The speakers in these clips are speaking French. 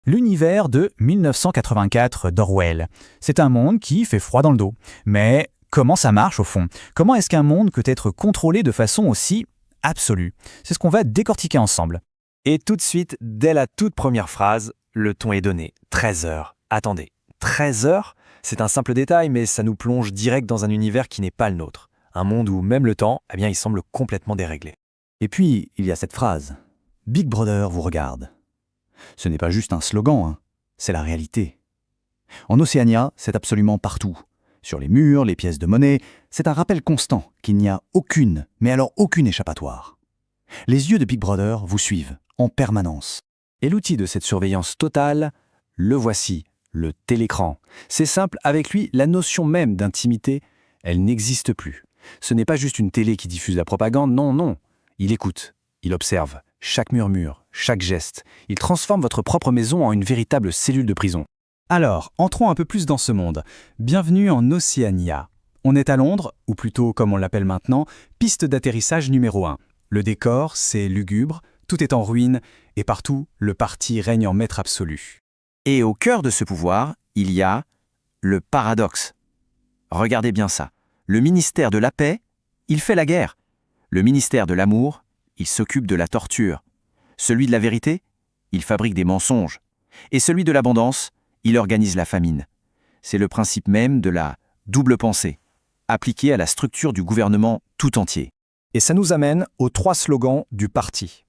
L'univers de 1984 d'Orwell. C'est un monde qui fait froid dans le dos. Mais comment ça marche au fond? Comment est-ce qu'un monde peut être contrôlé de façon aussi absolue? C'est ce qu'on va décortiquer ensemble. Et tout de suite, dès la toute première phrase, le ton est donné. 13 heures. Attendez, 13 heures? C'est un simple détail, mais ça nous plonge direct dans un univers qui n'est pas le nôtre. Un monde où même le temps, il semble complètement déréglé. Et puis, il y a cette phrase. Big Brother vous regarde. Ce n'est pas juste un slogan, c'est la réalité. En Océania, c'est absolument partout. Sur les murs, les pièces de monnaie, c'est un rappel constant qu'il n'y a aucune, mais alors aucune échappatoire. Les yeux de Big Brother vous suivent, en permanence. Et l'outil de cette surveillance totale, le voici, le télécran. C'est simple, avec lui, la notion même d'intimité, elle n'existe plus. Ce n'est pas juste une télé qui diffuse la propagande, non. Il écoute, il observe. Chaque murmure, chaque geste, il transforme votre propre maison en une véritable cellule de prison. Alors, entrons un peu plus dans ce monde. Bienvenue en Océania. On est à Londres, ou plutôt comme on l'appelle maintenant, piste d'atterrissage numéro 1. Le décor, c'est lugubre, tout est en ruine, et partout, le parti règne en maître absolu. Et au cœur de ce pouvoir, il y a le paradoxe. Regardez bien ça. Le ministère de la paix, il fait la guerre. Le ministère de l'amour, il s'occupe de la torture. Celui de la vérité, il fabrique des mensonges. Et celui de l'abondance, il organise la famine. C'est le principe même de la double pensée, appliqué à la structure du gouvernement tout entier. Et ça nous amène aux 3 slogans du parti.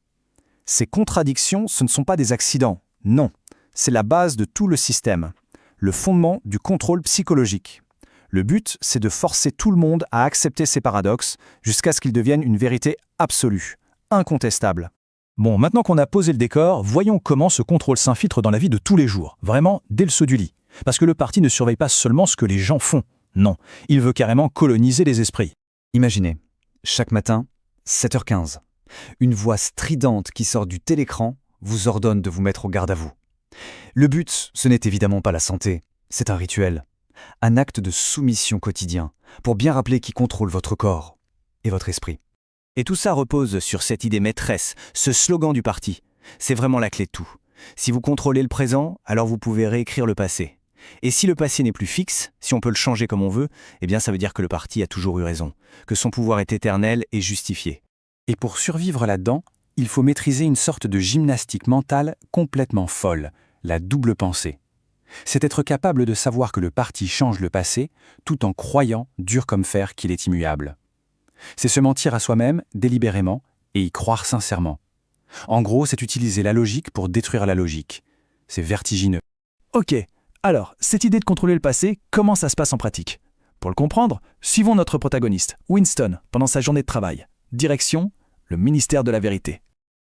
Ces contradictions, ce ne sont pas des accidents, non. C'est la base de tout le système, le fondement du contrôle psychologique. Le but, c'est de forcer tout le monde à accepter ces paradoxes jusqu'à ce qu'ils deviennent une vérité absolue, incontestable. Bon, maintenant qu'on a posé le décor, voyons comment ce contrôle s'infiltre dans la vie de tous les jours, vraiment dès le saut du lit. Parce que le parti ne surveille pas seulement ce que les gens font, non, il veut carrément coloniser les esprits. Imaginez, chaque matin, 7h15, une voix stridente qui sort du télécran vous ordonne de vous mettre au garde à vous. Le but, ce n'est évidemment pas la santé, c'est un rituel, un acte de soumission quotidien, pour bien rappeler qui contrôle votre corps et votre esprit. Et tout ça repose sur cette idée maîtresse, ce slogan du parti. C'est vraiment la clé de tout. Si vous contrôlez le présent, alors vous pouvez réécrire le passé. Et si le passé n'est plus fixe, si on peut le changer comme on veut, ça veut dire que le parti a toujours eu raison, que son pouvoir est éternel et justifié. Et pour survivre là-dedans, il faut maîtriser une sorte de gymnastique mentale complètement folle, la double pensée. C'est être capable de savoir que le parti change le passé, tout en croyant, dur comme fer, qu'il est immuable. C'est se mentir à soi-même, délibérément, et y croire sincèrement. En gros, c'est utiliser la logique pour détruire la logique. C'est vertigineux. Ok, alors, cette idée de contrôler le passé, comment ça se passe en pratique? Pour le comprendre, suivons notre protagoniste, Winston, pendant sa journée de travail. Direction, le ministère de la vérité.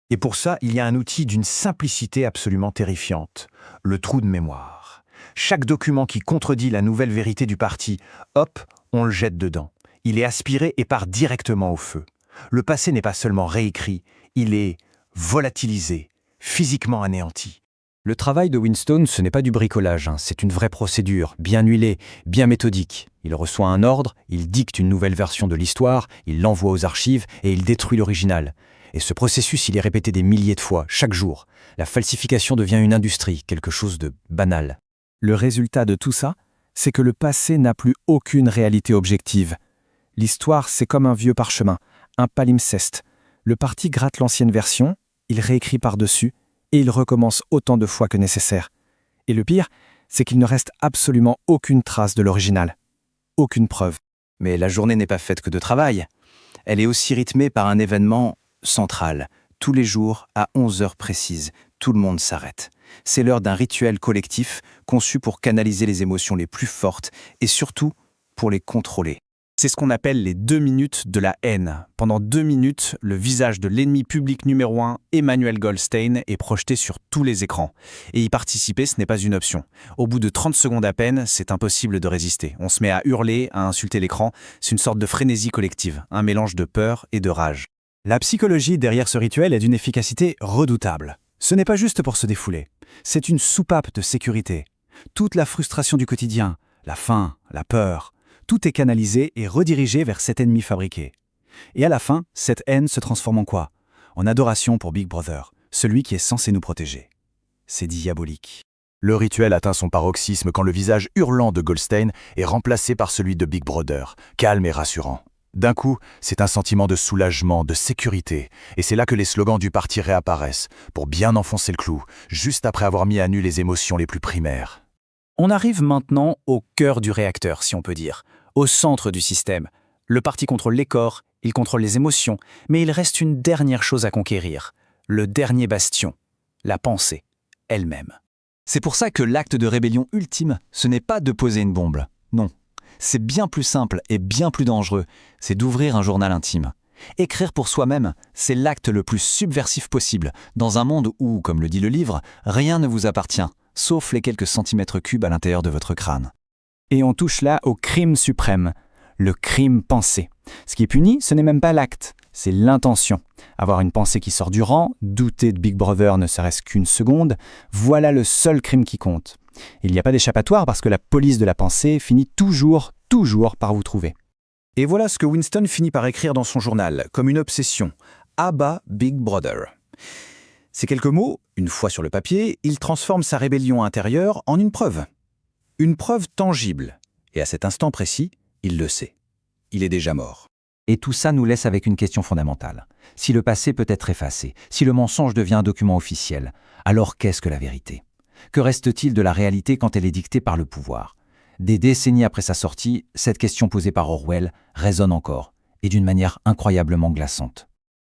Et pour ça, il y a un outil d'une simplicité absolument terrifiante, le trou de mémoire. Chaque document qui contredit la nouvelle vérité du parti, hop, on le jette dedans. Il est aspiré et part directement au feu. Le passé n'est pas seulement réécrit, il est volatilisé, physiquement anéanti. Le travail de Winston, ce n'est pas du bricolage, c'est une vraie procédure, bien huilée, bien méthodique. Il reçoit un ordre, il dicte une nouvelle version de l'histoire, il l'envoie aux archives et il détruit l'original. Et ce processus, il est répété des milliers de fois, chaque jour. La falsification devient une industrie, quelque chose de banal. Le résultat de tout ça, c'est que le passé n'a plus aucune réalité objective. L'histoire, c'est comme un vieux parchemin, un palimpseste. Le parti gratte l'ancienne version, il réécrit par-dessus, et il recommence autant de fois que nécessaire. Et le pire, c'est qu'il ne reste absolument aucune trace de l'original. Aucune preuve. Mais la journée n'est pas faite que de travail. Elle est aussi rythmée par un événement central. Tous les jours, à 11 heures précises, tout le monde s'arrête. C'est l'heure d'un rituel collectif conçu pour canaliser les émotions les plus fortes et surtout pour les contrôler. C'est ce qu'on appelle les 2 minutes de la haine. Pendant 2 minutes, le visage de l'ennemi public numéro 1, Emmanuel Goldstein, est projeté sur tous les écrans. Et y participer, ce n'est pas une option. Au bout de 30 secondes à peine, c'est impossible de résister. On se met à hurler, à insulter l'écran. C'est une sorte de frénésie collective, un mélange de peur et de rage. La psychologie derrière ce rituel est d'une efficacité redoutable. Ce n'est pas juste pour se défouler. C'est une soupape de sécurité. Toute la frustration du quotidien, la faim, la peur, tout est canalisé et redirigé vers cet ennemi fabriqué. Et à la fin, cette haine se transforme en quoi? En adoration pour Big Brother, celui qui est censé nous protéger. C'est diabolique. Le rituel atteint son paroxysme quand le visage hurlant de Goldstein est remplacé par celui de Big Brother, calme et rassurant. D'un coup, c'est un sentiment de soulagement, de sécurité, et c'est là que les slogans du parti réapparaissent, pour bien enfoncer le clou, juste après avoir mis à nu les émotions les plus primaires. On arrive maintenant au cœur du réacteur, si on peut dire, au centre du système. Le parti contrôle les corps, il contrôle les émotions, mais il reste une dernière chose à conquérir, le dernier bastion, la pensée elle-même. C'est pour ça que l'acte de rébellion ultime, ce n'est pas de poser une bombe. Non. C'est bien plus simple et bien plus dangereux. C'est d'ouvrir un journal intime. Écrire pour soi-même, c'est l'acte le plus subversif possible, dans un monde où, comme le dit le livre, rien ne vous appartient, sauf les quelques centimètres cubes à l'intérieur de votre crâne. Et on touche là au crime suprême, le crime pensé. Ce qui est puni, ce n'est même pas l'acte, c'est l'intention. Avoir une pensée qui sort du rang, douter de Big Brother ne serait-ce qu'une seconde, voilà le seul crime qui compte. Il n'y a pas d'échappatoire parce que la police de la pensée finit toujours par vous trouver. Et voilà ce que Winston finit par écrire dans son journal, comme une obsession. À bas Big Brother. Ces quelques mots, une fois sur le papier, il transforme sa rébellion intérieure en une preuve. Une preuve tangible. Et à cet instant précis, il le sait. Il est déjà mort. Et tout ça nous laisse avec une question fondamentale. Si le passé peut être effacé, si le mensonge devient un document officiel, alors qu'est-ce que la vérité ? Que reste-t-il de la réalité quand elle est dictée par le pouvoir ? Des décennies après sa sortie, cette question posée par Orwell résonne encore, et d'une manière incroyablement glaçante.